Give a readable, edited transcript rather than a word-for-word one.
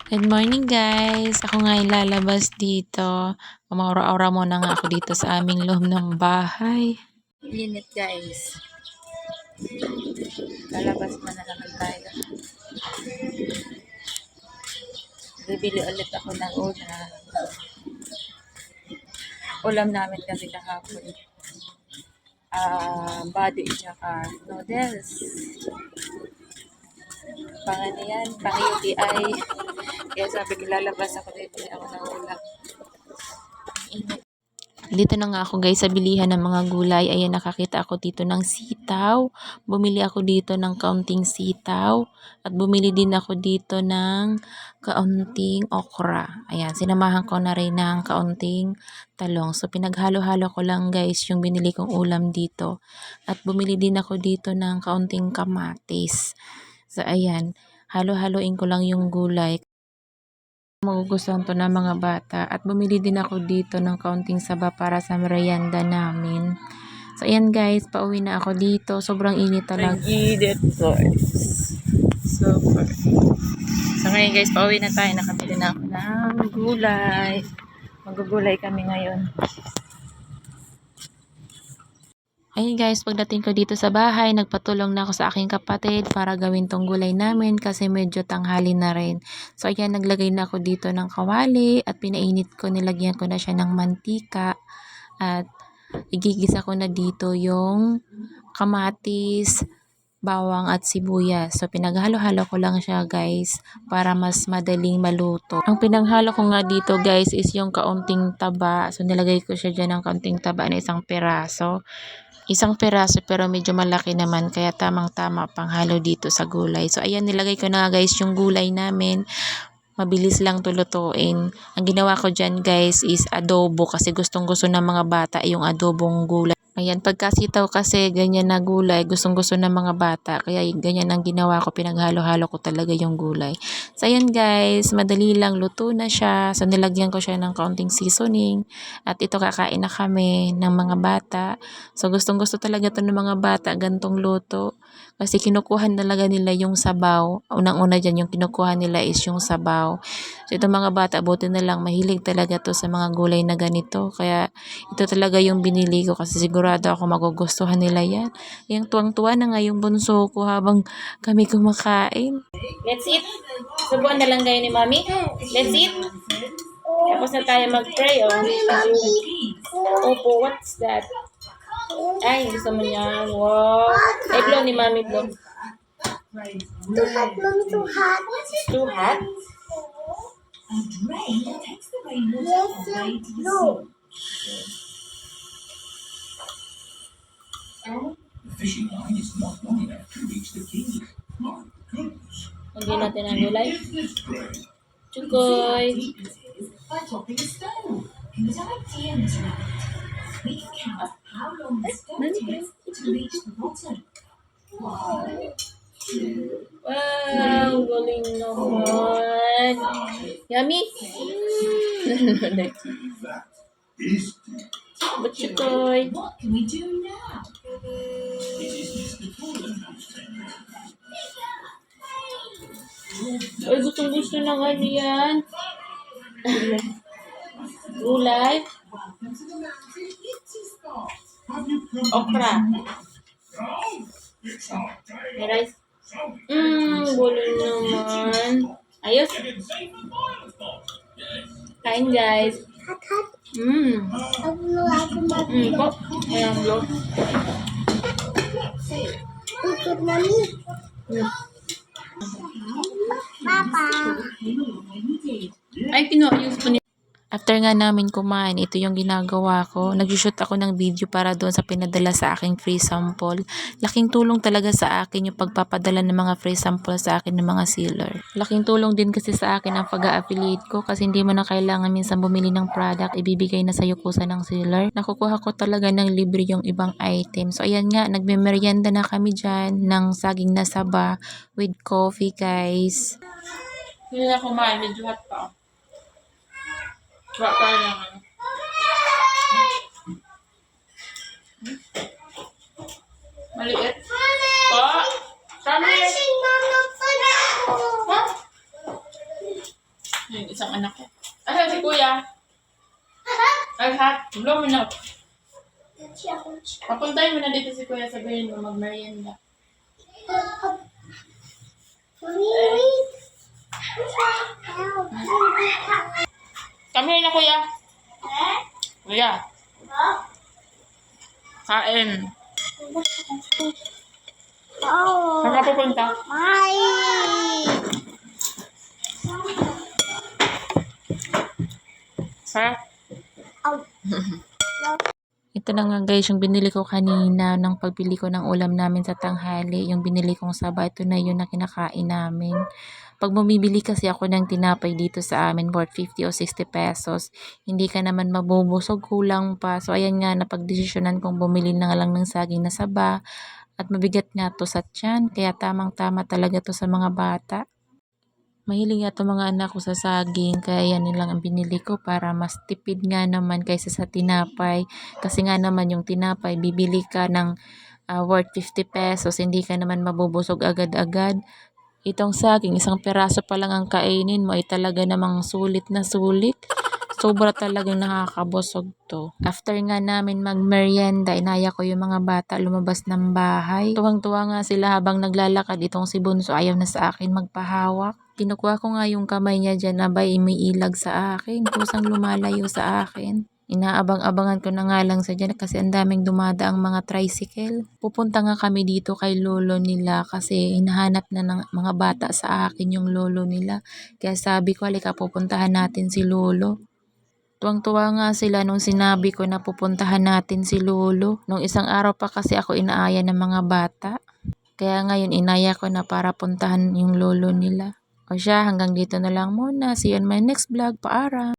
Good morning guys! Ako nga ay lalabas dito. Umaura-aura muna nga ako dito sa aming loob ng bahay. Init guys. Lalabas na naman tayo. Bibili ulit ako ng ulam. Ulam namin kasi kahapon. Body tsaka noodles. Ano yan? Pang-UTI. Kaya sabi ko lalabas ako dito ako ng ulam. Dito na nga ako guys sa bilihan ng mga gulay. Ayan, nakakita ako dito ng sitaw. Bumili ako dito ng kaunting sitaw. At bumili din ako dito ng kaunting okra. Ayan, sinamahan ko na rin ng kaunting talong. So, pinaghalo-halo ko lang guys yung binili kong ulam dito. At bumili din ako dito ng kaunting kamatis. So, ayan, halo-haloin ko lang yung gulay. Magugustuhan to ng mga bata at bumili din ako dito ng kaunting saba para sa merienda namin. So ayan guys, pauwi na ako dito. Sobrang init talaga. Nag-init guys. Super. So ngayon guys, pauwi na tayo. Nakabili na ako ng gulay. Magugulay kami ngayon. Ayun guys, pagdating ko dito sa bahay, nagpatulong na ako sa aking kapatid para gawin tong gulay namin kasi medyo tanghali na rin. So ayan, naglagay na ako dito ng kawali at pinainit ko, nilagyan ko na siya ng mantika at igigisa ko na dito yung kamatis, bawang at sibuyas. So pinaghalo-halo ko lang siya guys para mas madaling maluto. Ang pinaghalo ko nga dito guys is yung kaunting taba. So nilagay ko siya dyan ng kaunting taba na isang piraso. Isang piraso pero medyo malaki naman kaya tamang-tama pang halo dito sa gulay. So ayan, nilagay ko na guys yung gulay namin. Mabilis lang tulutuin. Ang ginawa ko dyan guys is adobo kasi gustong-gusto ng mga bata yung adobong gulay. Ayan, pagkasitaw kasi ganyan na gulay, gustong-gusto ng mga bata. Kaya ganyan ang ginawa ko, pinaghalo-halo ko talaga yung gulay. So ayan guys, madali lang, luto na siya. So nilagyan ko siya ng kaunting seasoning. At ito kakain na kami ng mga bata. So gustong-gusto talaga to ng mga bata, gantong luto. Kasi kinukuha talaga nila yung sabaw. Unang-una dyan, yung kinukuha nila is yung sabaw. So itong mga bata, buti na lang, mahilig talaga to sa mga gulay na ganito. Kaya ito talaga yung binili ko kasi sigurado ako magugustuhan nila yan. Yung tuwang-tuwa na nga yung bunso ko habang kami kumakain. Let's eat. Subuan na lang kayo ni Mami. Let's eat. Tapos na tayo mag-pray, oh. Opo, what's that? Ay, gusto mo niya. Wow. Ay, blow ni Mami, blow. Too hot, Mommy, too hot. Too hot? Yes, no. The fishing line is not long enough to reach the key. My goodness. Hindi natin ang gulay. Is this great? Chukoy. By dropping a stone. Good idea, Miss Rabbit. We can count how long the stone takes to reach the bottom. 1, 2, Wow, galing naman. Yummy? That is But Chukoy. what can we do now? Ay, gusto ng ano yan. Gulay. Welcome to the mountain itchy spot. Okra. it's our day. May rice. Galing naman. Ayos. Kain guys. Hot, hot. Ako Po. Ayan, blow. Ikot, Mommy. Papa. Ay, kinuha yung spoon. After nga namin kumain, ito yung ginagawa ko. Nag-shoot ako ng video para doon sa pinadala sa aking free sample. Laking tulong talaga sa akin yung pagpapadala ng mga free sample sa akin ng mga seller. Laking tulong din kasi sa akin ang pag-a-affiliate ko kasi hindi mo na kailangan minsan bumili ng product, ibibigay na sa'yo kusa ng seller. Nakukuha ko talaga ng libre yung ibang item. So ayan nga, nagme-merienda na kami dyan ng saging na saba with coffee guys. Hindi na kumain, medyo hot pa. Baka naman. Maliit. Pa! Kami! Pa! Yung isang anak ko. Asan si kuya? Ay, ha? Blow mo na. Papuntahin mo na dito si kuya, sabihin mo mag-merienda. Kami na kuya. Kuya. Kain. Saan ka pupunta? Ha? Ito na nga guys, yung binili ko kanina ng pagbili ko ng ulam namin sa tanghali. Yung binili kong saba, ito na yun na kinakain namin. Pag bumibili kasi ako ng tinapay dito sa amin, worth 50 o 60 pesos, hindi ka naman mabubusog, kulang pa. So ayan nga, napagdesisyonan kong bumili na lang ng saging na saba. At mabigat nga to sa tiyan, kaya tamang-tama talaga to sa mga bata. Mahilig nga itong mga anak ko sa saging, kaya yan lang ang binili ko para mas tipid nga naman kaysa sa tinapay. Kasi nga naman yung tinapay, bibili ka ng worth 50 pesos, hindi ka naman mabubusog agad-agad. Itong saging, isang peraso pa lang ang kainin mo ay talaga namang sulit na sulit. Sobra talagang nakakabusog to. After nga namin magmerienda, inaya ko yung mga bata lumabas ng bahay. Tuwang-tuwa nga sila habang naglalakad. Itong si Bunso ayaw na sa akin magpahawak. Kinukuha ko nga yung kamay niya dyan, abay umiilag sa akin. Kusang lumalayo sa akin. Inaabang-abangan ko na nga lang sa dyan kasi ang daming dumadaang mga tricycle. Pupunta nga kami dito kay lolo nila kasi hinahanap na ng mga bata sa akin yung lolo nila. Kaya sabi ko, halika pupuntahan natin si lolo. Tuwang-tuwa nga sila nung sinabi ko na pupuntahan natin si lolo. Nung isang araw pa kasi ako inaaya ng mga bata. Kaya ngayon inaya ko na para puntahan yung lolo nila. O siya, hanggang dito na lang muna. See you on my next vlog. Paaram!